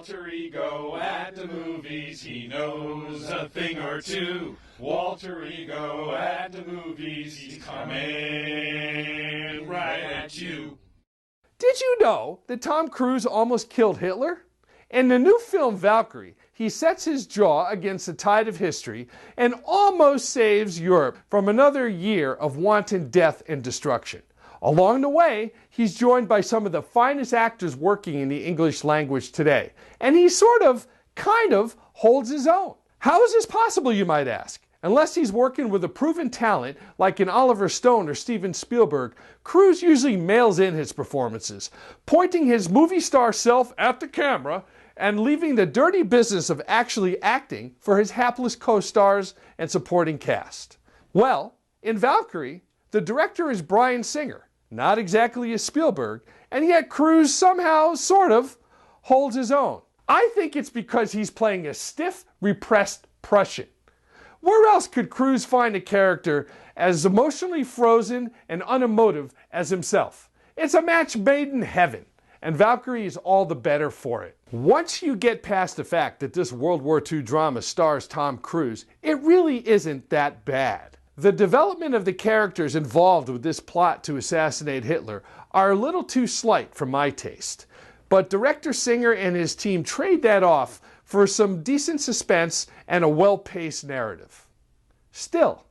Walter Ego at the movies, he knows a thing or two. Walter Ego at the movies, he's coming right at you. Did you know that Tom Cruise almost killed Hitler? In the new film Valkyrie, he sets his jaw against the tide of history and almost saves Europe from another year of wanton death and destruction. Along the way, he's joined by some of the finest actors working in the English language today, and he kind of holds his own. How is this possible, you might ask? Unless he's working with a proven talent like an Oliver Stone or Steven Spielberg, Cruise usually mails in his performances, pointing his movie star self at the camera and leaving the dirty business of actually acting for his hapless co-stars and supporting cast. Well, in Valkyrie, the director is Bryan Singer, not exactly a Spielberg, and yet Cruise somehow, holds his own. I think it's because he's playing a stiff, repressed Prussian. Where else could Cruise find a character as emotionally frozen and unemotive as himself? It's a match made in heaven, and Valkyrie is all the better for it. Once you get past the fact that this World War II drama stars Tom Cruise, it really isn't that bad. The development of the characters involved with this plot to assassinate Hitler are a little too slight for my taste. But director Singer and his team trade that off for some decent suspense and a well-paced narrative. Still,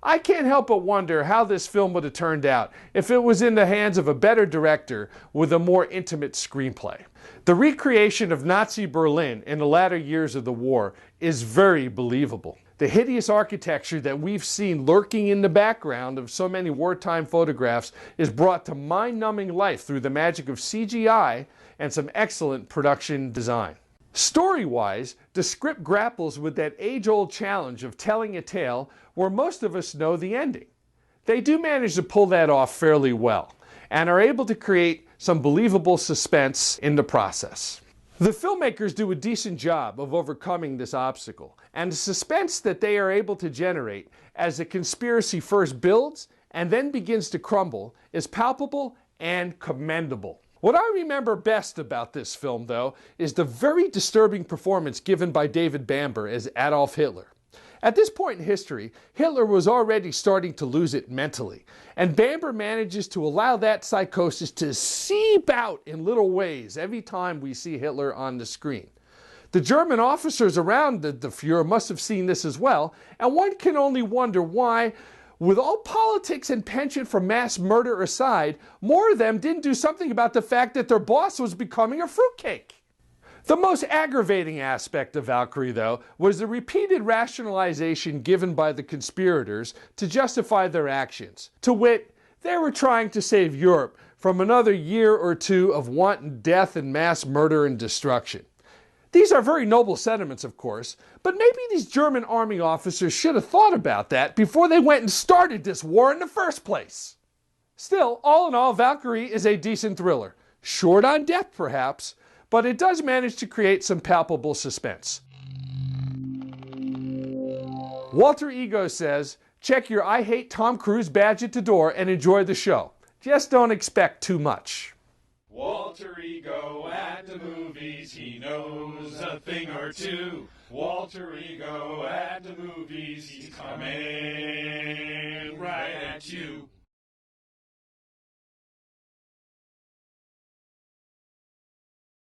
I can't help but wonder how this film would have turned out if it was in the hands of a better director with a more intimate screenplay. The recreation of Nazi Berlin in the latter years of the war is very believable. The hideous architecture that we've seen lurking in the background of so many wartime photographs is brought to mind-numbing life through the magic of CGI and some excellent production design. Story-wise, the script grapples with that age-old challenge of telling a tale where most of us know the ending. They do manage to pull that off fairly well, and are able to create some believable suspense in the process. The filmmakers do a decent job of overcoming this obstacle, and the suspense that they are able to generate as the conspiracy first builds and then begins to crumble is palpable and commendable. What I remember best about this film, though, is the very disturbing performance given by David Bamber as Adolf Hitler. At this point in history, Hitler was already starting to lose it mentally, and Bamber manages to allow that psychosis to seep out in little ways every time we see Hitler on the screen. The German officers around the Fuhrer must have seen this as well, and one can only wonder why, with all politics and penchant for mass murder aside, more of them didn't do something about the fact that their boss was becoming a fruitcake. The most aggravating aspect of Valkyrie, though, was the repeated rationalization given by the conspirators to justify their actions. To wit, they were trying to save Europe from another year or two of wanton death and mass murder and destruction. These are very noble sentiments, of course, but maybe these German army officers should have thought about that before they went and started this war in the first place. Still, all in all, Valkyrie is a decent thriller. Short on depth, perhaps, but it does manage to create some palpable suspense. Walter Ego says, check your I Hate Tom Cruise badge at the door and enjoy the show. Just don't expect too much. Walter Ego at the movies, he knows a thing or two. Walter Ego at the movies, he's coming right at you.